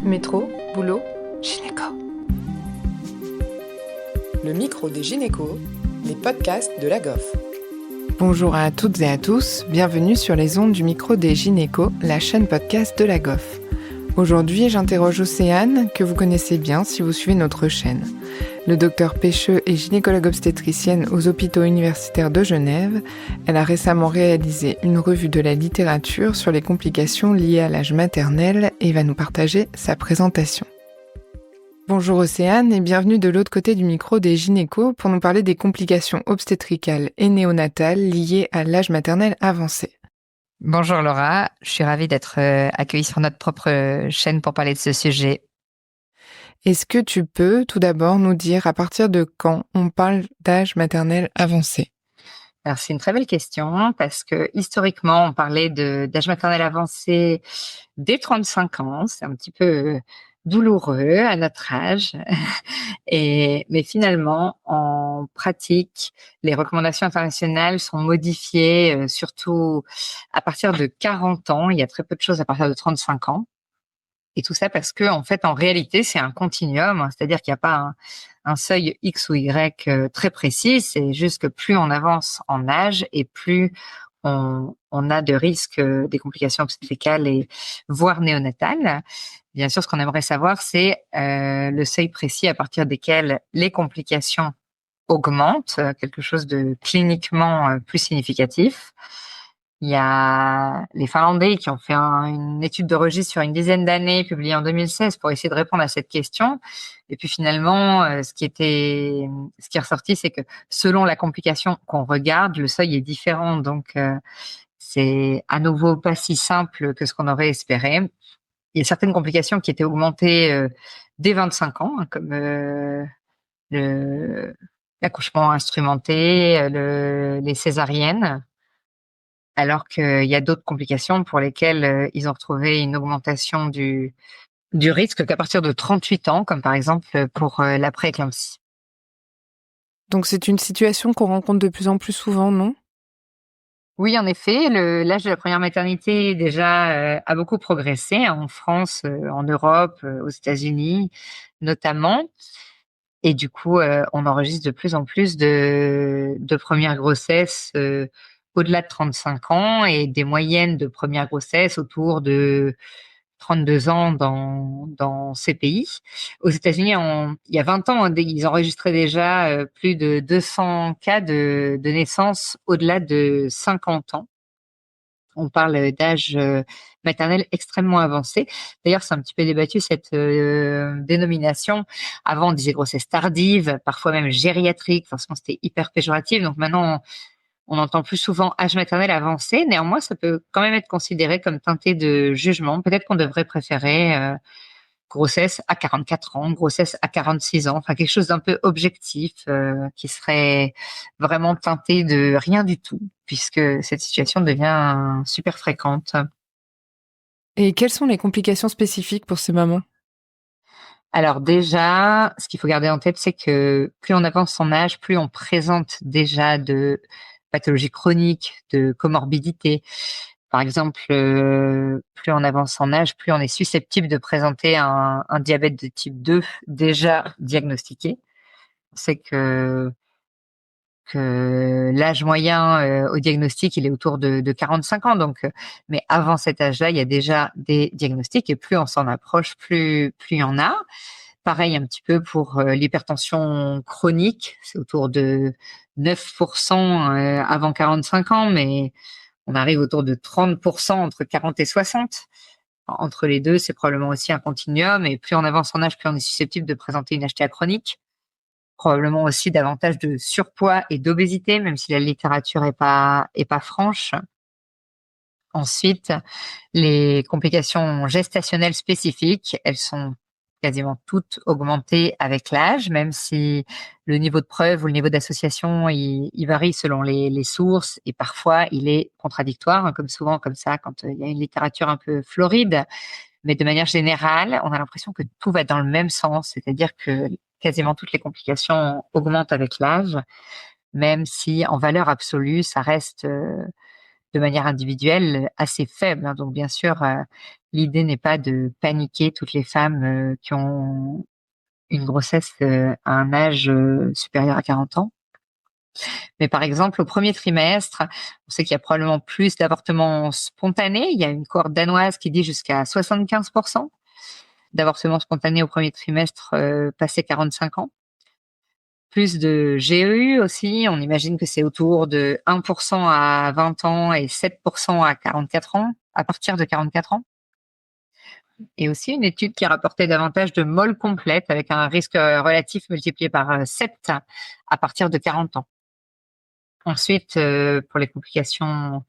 Métro, boulot, gynéco. Le micro des gynécos, les podcasts de la GOF. Bonjour à toutes et à tous, bienvenue sur les ondes du micro des gynécos, la chaîne podcast de la GOF. Aujourd'hui, j'interroge Océane, que vous connaissez bien si vous suivez notre chaîne. Le docteur Pecheux est gynécologue obstétricienne aux hôpitaux universitaires de Genève. Elle a récemment réalisé une revue de la littérature sur les complications liées à l'âge maternel et va nous partager sa présentation. Bonjour Océane et bienvenue de l'autre côté du micro des gynécos pour nous parler des complications obstétricales et néonatales liées à l'âge maternel avancé. Bonjour Laura, je suis ravie d'être accueillie sur notre propre chaîne pour parler de ce sujet. Est-ce que tu peux tout d'abord nous dire à partir de quand on parle d'âge maternel avancé ? Alors c'est une très belle question parce que historiquement on parlait d'âge maternel avancé dès 35 ans, c'est un petit peu douloureux à notre âge, mais finalement en pratique les recommandations internationales sont modifiées surtout à partir de 40 ans, il y a très peu de choses à partir de 35 ans. Et tout ça parce que, en fait, en réalité, c'est un continuum, c'est-à-dire qu'il n'y a pas un seuil X ou Y très précis, c'est juste que plus on avance en âge et plus on a de risques des complications obstétricales et voire néonatales. Bien sûr, ce qu'on aimerait savoir, c'est le seuil précis à partir desquels les complications augmentent, quelque chose de cliniquement plus significatif. Il y a les Finlandais qui ont fait une étude de registre sur une dizaine d'années, publiée en 2016, pour essayer de répondre à cette question. Et puis finalement, ce qui est ressorti, c'est que selon la complication qu'on regarde, le seuil est différent. Donc, c'est à nouveau pas si simple que ce qu'on aurait espéré. Il y a certaines complications qui étaient augmentées dès 25 ans, comme l'accouchement instrumenté, les césariennes. Alors qu'il y a d'autres complications pour lesquelles ils ont retrouvé une augmentation du risque qu'à partir de 38 ans, comme par exemple pour la pré-éclampsie. Donc c'est une situation qu'on rencontre de plus en plus souvent, non ? Oui, en effet, l'âge de la première maternité déjà a beaucoup progressé en France, en Europe, aux États-Unis notamment. Et du coup, on enregistre de plus en plus de premières grossesses au-delà de 35 ans et des moyennes de première grossesse autour de 32 ans dans ces pays. Aux États-Unis, il y a 20 ans, ils enregistraient déjà plus de 200 cas de naissance au-delà de 50 ans. On parle d'âge maternel extrêmement avancé. D'ailleurs, c'est un petit peu débattu cette dénomination. Avant, on disait grossesse tardive, parfois même gériatrique. Forcément, c'était hyper péjoratif. Donc maintenant, on entend plus souvent âge maternel avancé. Néanmoins, ça peut quand même être considéré comme teinté de jugement. Peut-être qu'on devrait préférer grossesse à 44 ans, grossesse à 46 ans, enfin quelque chose d'un peu objectif qui serait vraiment teinté de rien du tout, puisque cette situation devient super fréquente. Et quelles sont les complications spécifiques pour ces mamans ? Alors déjà, ce qu'il faut garder en tête, c'est que plus on avance en âge, plus on présente déjà de pathologies chroniques, de comorbidités. Par exemple, plus on avance en âge, plus on est susceptible de présenter un diabète de type 2 déjà diagnostiqué. On sait que l'âge moyen au diagnostic, il est autour de 45 ans. Donc, mais avant cet âge-là, il y a déjà des diagnostics et plus on s'en approche, plus il y en a. Pareil un petit peu pour l'hypertension chronique, c'est autour de 9% avant 45 ans, mais on arrive autour de 30% entre 40 et 60. Entre les deux, c'est probablement aussi un continuum. Et plus on avance en âge, plus on est susceptible de présenter une HTA chronique. Probablement aussi davantage de surpoids et d'obésité, même si la littérature est pas franche. Ensuite, les complications gestationnelles spécifiques, elles sont quasiment toutes augmentées avec l'âge, même si le niveau de preuve ou le niveau d'association, il varie selon les sources et parfois il est contradictoire, comme souvent comme ça quand il y a une littérature un peu floride. Mais de manière générale, on a l'impression que tout va dans le même sens, c'est-à-dire que quasiment toutes les complications augmentent avec l'âge, même si en valeur absolue, ça reste de manière individuelle assez faible, hein. Donc bien sûr, l'idée n'est pas de paniquer toutes les femmes qui ont une grossesse à un âge supérieur à 40 ans. Mais par exemple, au premier trimestre, on sait qu'il y a probablement plus d'avortements spontanés. Il y a une cohorte danoise qui dit jusqu'à 75% d'avortements spontanés au premier trimestre passé 45 ans. Plus de GEU aussi, on imagine que c'est autour de 1% à 20 ans et 7% à 44 ans, à partir de 44 ans. Et aussi une étude qui rapportait davantage de molles complètes avec un risque relatif multiplié par 7 à partir de 40 ans. Ensuite, pour les complications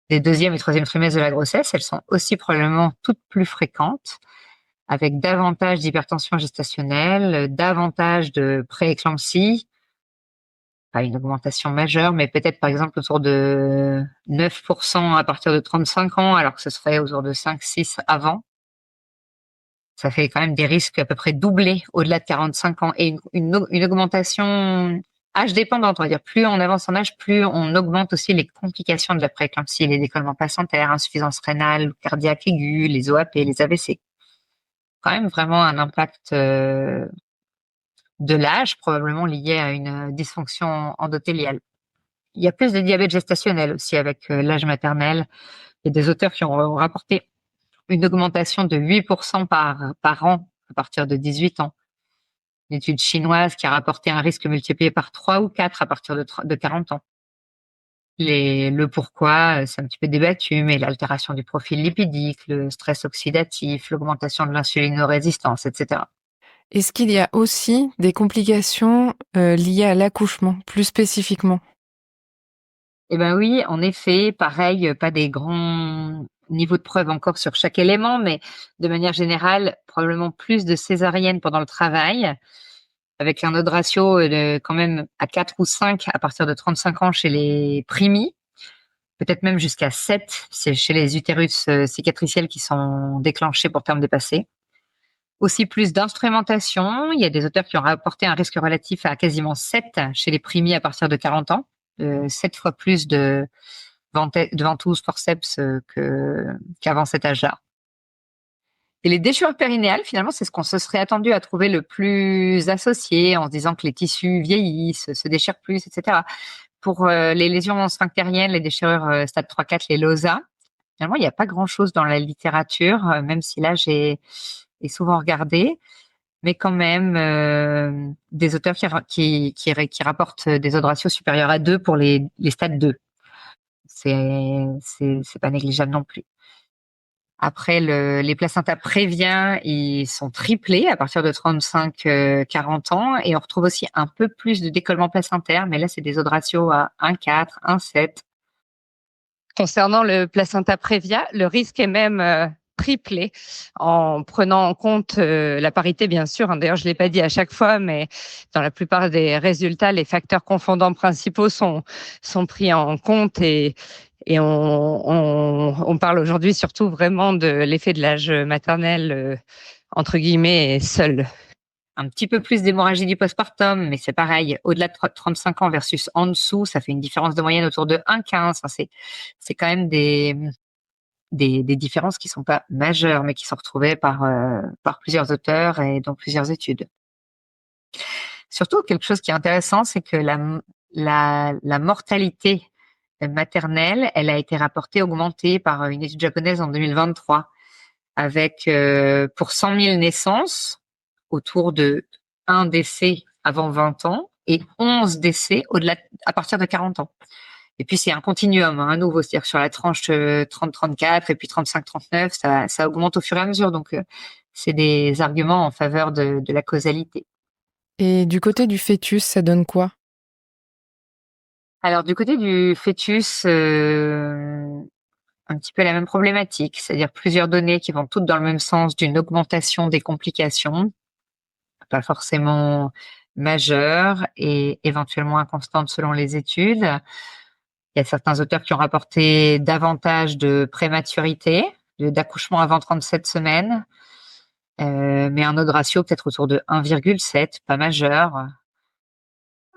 des deuxième et troisième trimestres de la grossesse, elles sont aussi probablement toutes plus fréquentes, avec davantage d'hypertension gestationnelle, davantage de prééclampsie, pas une augmentation majeure, mais peut-être par exemple autour de 9% à partir de 35 ans, alors que ce serait autour de 5-6 avant. Ça fait quand même des risques à peu près doublés au-delà de 45 ans et une augmentation âge dépendante, on va dire. Plus on avance en âge, plus on augmente aussi les complications de la prééclampsie, les décollements placentaires, insuffisance rénale, cardiaque aiguë, les OAP, les AVC. Quand même vraiment un impact de l'âge, probablement lié à une dysfonction endothéliale. Il y a plus de diabète gestationnel aussi avec l'âge maternel. Il y a des auteurs qui ont rapporté une augmentation de 8% par an à partir de 18 ans. Une étude chinoise qui a rapporté un risque multiplié par 3 ou 4 à partir de 40 ans. Le pourquoi, c'est un petit peu débattu, mais l'altération du profil lipidique, le stress oxydatif, l'augmentation de l'insulinorésistance, etc. Est-ce qu'il y a aussi des complications liées à l'accouchement, plus spécifiquement? Eh ben oui, en effet, pareil, pas des grands niveaux de preuve encore sur chaque élément, mais de manière générale, probablement plus de césariennes pendant le travail, avec un odds ratio quand même à 4 ou 5 à partir de 35 ans chez les primis, peut-être même jusqu'à 7 c'est chez les utérus cicatriciels qui sont déclenchés pour terme dépassé. Aussi plus d'instrumentation, il y a des auteurs qui ont rapporté un risque relatif à quasiment 7 chez les primis à partir de 40 ans, 7 fois plus de ventouses forceps qu'avant cet âge-là. Et les déchirures périnéales, finalement, c'est ce qu'on se serait attendu à trouver le plus associé en se disant que les tissus vieillissent, se déchirent plus, etc. Pour les lésions sphinctériennes, les déchirures stade 3-4, les LOSA, finalement, il n'y a pas grand-chose dans la littérature, même si l'âge est souvent regardé, mais quand même des auteurs qui rapportent des odds ratios supérieurs à 2 pour les stades 2. C'est pas négligeable non plus. Après, les placentas préviens, ils sont triplés à partir de 35-40 ans et on retrouve aussi un peu plus de décollement placentaire, mais là, c'est des odds ratios à 1,4, 1,7. Concernant le placenta prévia, le risque est même triplé en prenant en compte la parité, bien sûr. D'ailleurs, je l'ai pas dit à chaque fois, mais dans la plupart des résultats, les facteurs confondants principaux sont pris en compte et on parle aujourd'hui surtout vraiment de l'effet de l'âge maternel, entre guillemets, seul. Un petit peu plus d'hémorragie du postpartum, mais c'est pareil, au-delà de 35 ans versus en dessous, ça fait une différence de moyenne autour de 1,15. Enfin, c'est quand même des différences qui sont pas majeures, mais qui sont retrouvées par plusieurs auteurs et dans plusieurs études. Surtout, quelque chose qui est intéressant, c'est que la mortalité maternelle, elle a été augmentée par une étude japonaise en 2023, avec pour 100 000 naissances, autour de 1 décès avant 20 ans et 11 décès à partir de 40 ans. Et puis, c'est un continuum, à nouveau, c'est-à-dire que sur la tranche 30-34 et puis 35-39, ça augmente au fur et à mesure. Donc, c'est des arguments en faveur de la causalité. Et du côté du fœtus, ça donne quoi? Alors, du côté du fœtus, un petit peu la même problématique, c'est-à-dire plusieurs données qui vont toutes dans le même sens d'une augmentation des complications, pas forcément majeure et éventuellement inconstante selon les études. Il y a certains auteurs qui ont rapporté davantage de prématurité, d'accouchement avant 37 semaines, mais un odds ratio peut-être autour de 1,7, pas majeur.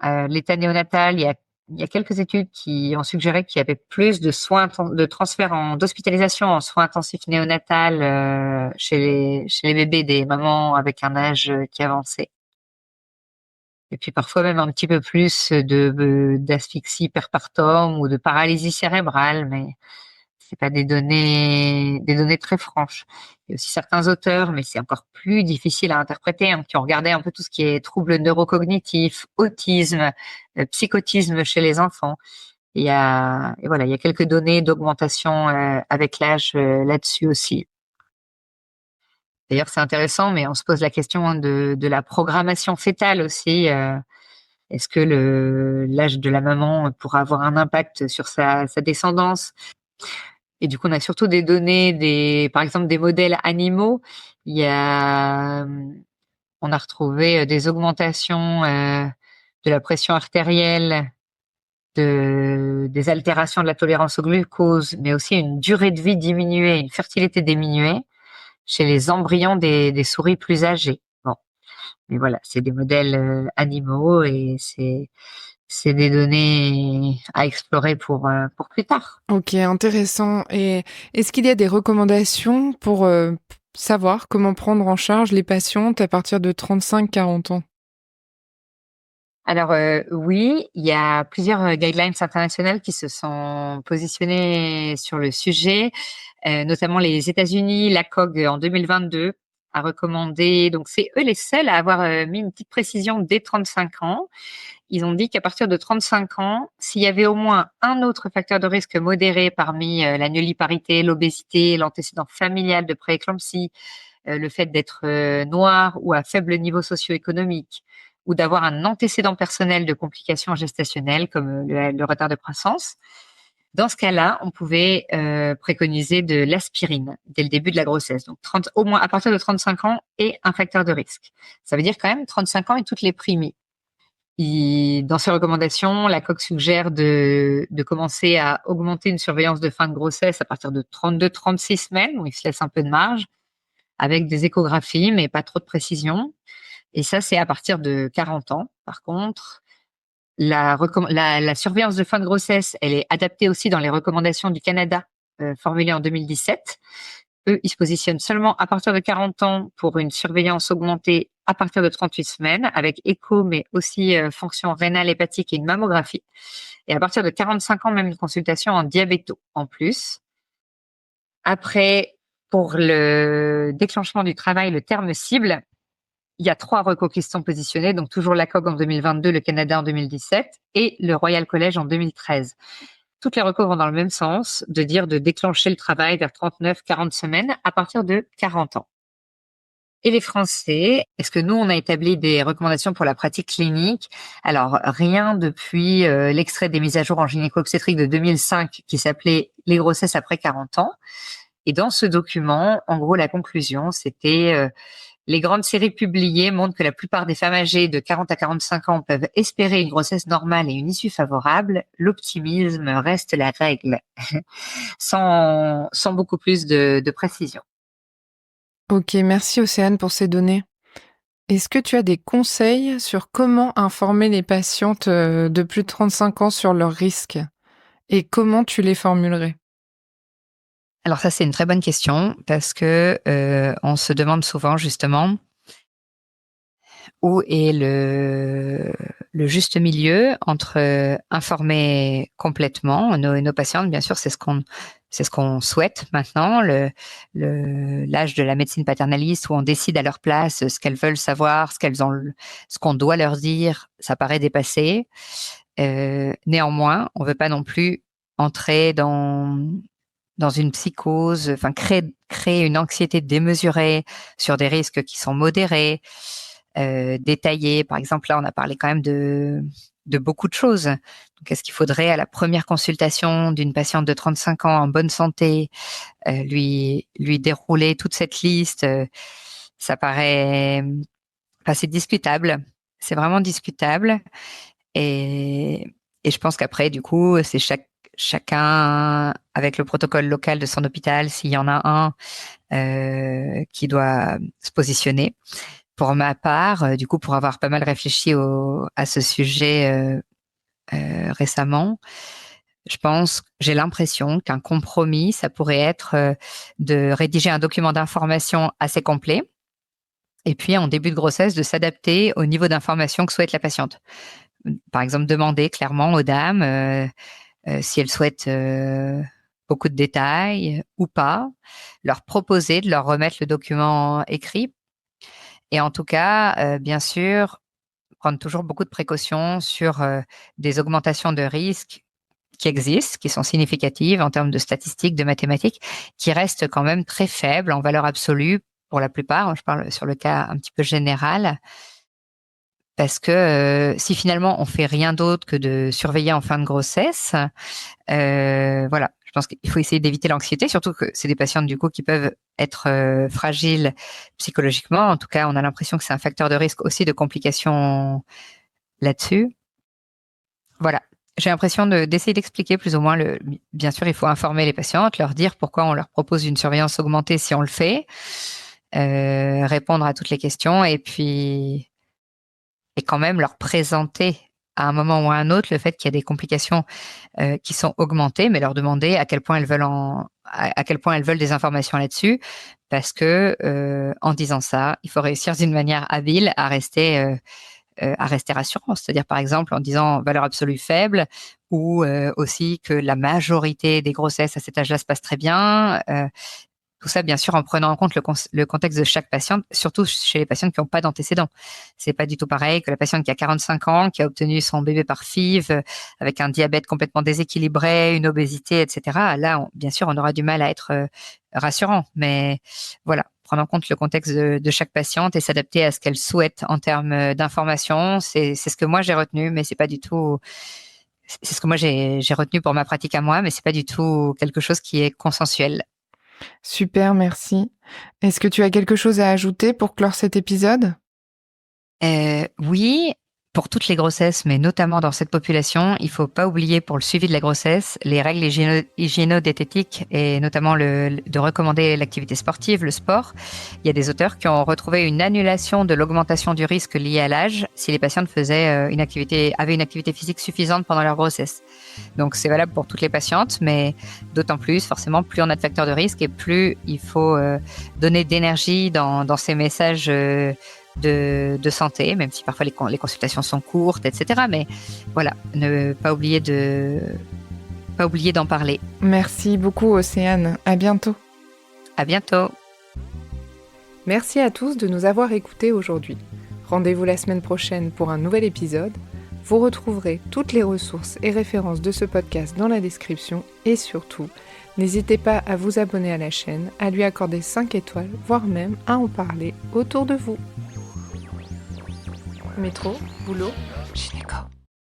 L'état néonatal, il y a il y a quelques études qui ont suggéré qu'il y avait plus de de transfert d'hospitalisation en soins intensifs néonatal chez les bébés des mamans avec un âge qui avançait. Et puis parfois même un petit peu plus d'asphyxie perpartum ou de paralysie cérébrale, mais c'est pas des données très franches. Il y a aussi certains auteurs, mais c'est encore plus difficile à interpréter, qui ont regardé un peu tout ce qui est troubles neurocognitifs, autisme, psychotisme chez les enfants. Et voilà, il y a quelques données d'augmentation avec l'âge là-dessus aussi. D'ailleurs, c'est intéressant, mais on se pose la question de la programmation fétale aussi. Est-ce que l'âge de la maman pourra avoir un impact sur sa descendance? Et du coup, on a surtout des données, par exemple, des modèles animaux. On a retrouvé des augmentations de la pression artérielle, des altérations de la tolérance au glucose, mais aussi une durée de vie diminuée, une fertilité diminuée chez les embryons des souris plus âgées. Bon, mais voilà, c'est des modèles animaux et c'est des données à explorer pour plus tard. Ok, intéressant. Et est-ce qu'il y a des recommandations pour savoir comment prendre en charge les patientes à partir de 35-40 ans? Alors oui, il y a plusieurs guidelines internationales qui se sont positionnées sur le sujet, notamment les États-Unis, la COG en 2022 a recommandé, donc c'est eux les seuls à avoir mis une petite précision dès 35 ans. Ils ont dit qu'à partir de 35 ans, s'il y avait au moins un autre facteur de risque modéré parmi la nulliparité, l'obésité, l'antécédent familial de prééclampsie, le fait d'être noir ou à faible niveau socio-économique, ou d'avoir un antécédent personnel de complications gestationnelles comme le retard de croissance. Dans ce cas-là, on pouvait préconiser de l'aspirine dès le début de la grossesse. Donc au moins à partir de 35 ans et un facteur de risque. Ça veut dire quand même 35 ans et toutes les primies. Dans ses recommandations, la COG suggère de commencer à augmenter une surveillance de fin de grossesse à partir de 32-36 semaines, où il se laisse un peu de marge, avec des échographies, mais pas trop de précision. Et ça, c'est à partir de 40 ans. Par contre, la surveillance de fin de grossesse, elle est adaptée aussi dans les recommandations du Canada, formulées en 2017. Eux, ils se positionnent seulement à partir de 40 ans pour une surveillance augmentée à partir de 38 semaines, avec écho, mais aussi fonction rénale hépatique et une mammographie. Et à partir de 45 ans, même une consultation en diabéto en plus. Après, pour le déclenchement du travail, le terme cible, il y a 3 recos qui sont positionnés, donc toujours la COG en 2022, le Canada en 2017 et le Royal College en 2013. Toutes les recos vont dans le même sens, de dire de déclencher le travail vers 39-40 semaines à partir de 40 ans. Et les Français, est-ce que nous, on a établi des recommandations pour la pratique clinique? Alors, rien depuis l'extrait des mises à jour en gynéco-obstétrique de 2005 qui s'appelait « Les grossesses après 40 ans ». Et dans ce document, en gros, la conclusion, c'était les grandes séries publiées montrent que la plupart des femmes âgées de 40 à 45 ans peuvent espérer une grossesse normale et une issue favorable. L'optimisme reste la règle, sans beaucoup plus de précision. Ok, merci Océane pour ces données. Est-ce que tu as des conseils sur comment informer les patientes de plus de 35 ans sur leurs risques et comment tu les formulerais? Alors ça, c'est une très bonne question parce que on se demande souvent justement où est le juste milieu entre informer complètement nos patientes, bien sûr, c'est ce qu'on souhaite maintenant, l'âge de la médecine paternaliste où on décide à leur place ce qu'elles veulent savoir, ce qu'on doit leur dire, ça paraît dépassé. Néanmoins, on veut pas non plus entrer dans une psychose, enfin créer une anxiété démesurée sur des risques qui sont modérés, détaillés. Par exemple, là, on a parlé quand même de beaucoup de choses. Donc, est-ce qu'il faudrait, à la première consultation d'une patiente de 35 ans en bonne santé, lui dérouler toute cette liste? Ça paraît, enfin, c'est discutable. C'est vraiment discutable. Et je pense qu'après, du coup, c'est chacun avec le protocole local de son hôpital, s'il y en a un, qui doit se positionner. Pour ma part, du coup, pour avoir pas mal réfléchi à ce sujet récemment. J'ai l'impression qu'un compromis, ça pourrait être de rédiger un document d'information assez complet et puis en début de grossesse, de s'adapter au niveau d'information que souhaite la patiente. Par exemple, demander clairement aux dames si elles souhaitent beaucoup de détails ou pas, leur proposer de leur remettre le document écrit et en tout cas, bien sûr, prendre toujours beaucoup de précautions sur des augmentations de risques qui existent, qui sont significatives en termes de statistiques, de mathématiques, qui restent quand même très faibles en valeur absolue pour la plupart. Je parle sur le cas un petit peu général. Parce que si finalement on fait rien d'autre que de surveiller en fin de grossesse, voilà, je pense qu'il faut essayer d'éviter l'anxiété, surtout que c'est des patientes du coup qui peuvent être fragiles psychologiquement. En tout cas, on a l'impression que c'est un facteur de risque aussi de complications là-dessus. Voilà. J'ai l'impression d'essayer d'expliquer plus ou moins bien sûr, il faut informer les patientes, leur dire pourquoi on leur propose une surveillance augmentée si on le fait, répondre à toutes les questions et quand même leur présenter à un moment ou à un autre le fait qu'il y a des complications qui sont augmentées, mais leur demander à quel point elles veulent des informations là-dessus, parce que en disant ça, il faut réussir d'une manière habile à rester rassurant, c'est-à-dire par exemple en disant valeur absolue faible ou aussi que la majorité des grossesses à cet âge-là se passent très bien. Tout ça, bien sûr, en prenant en compte le contexte de chaque patiente, surtout chez les patientes qui n'ont pas d'antécédents. C'est pas du tout pareil que la patiente qui a 45 ans, qui a obtenu son bébé par FIV, avec un diabète complètement déséquilibré, une obésité, etc. Là, bien sûr, on aura du mal à être rassurant. Mais voilà, prendre en compte le contexte de chaque patiente et s'adapter à ce qu'elle souhaite en termes d'information, c'est ce que moi j'ai retenu, mais c'est pas du tout... C'est ce que moi j'ai retenu pour ma pratique à moi, mais c'est pas du tout quelque chose qui est consensuel. Super, merci. Est-ce que tu as quelque chose à ajouter pour clore cet épisode ? Oui, pour toutes les grossesses, mais notamment dans cette population, il faut pas oublier pour le suivi de la grossesse les règles hygiéno-diététiques et notamment de recommander l'activité sportive, le sport. Il y a des auteurs qui ont retrouvé une annulation de l'augmentation du risque lié à l'âge si les patientes avaient une activité physique suffisante pendant leur grossesse. Donc c'est valable pour toutes les patientes, mais d'autant plus, forcément, plus on a de facteurs de risque et plus il faut donner d'énergie dans ces messages de santé, même si parfois les consultations sont courtes, etc. Mais voilà, ne pas oublier d'en parler. Merci beaucoup, Océane. À bientôt. À bientôt. Merci à tous de nous avoir écoutés aujourd'hui. Rendez-vous la semaine prochaine pour un nouvel épisode. Vous retrouverez toutes les ressources et références de ce podcast dans la description et surtout, n'hésitez pas à vous abonner à la chaîne, à lui accorder 5 étoiles, voire même à en parler autour de vous. Métro, boulot, gynéco.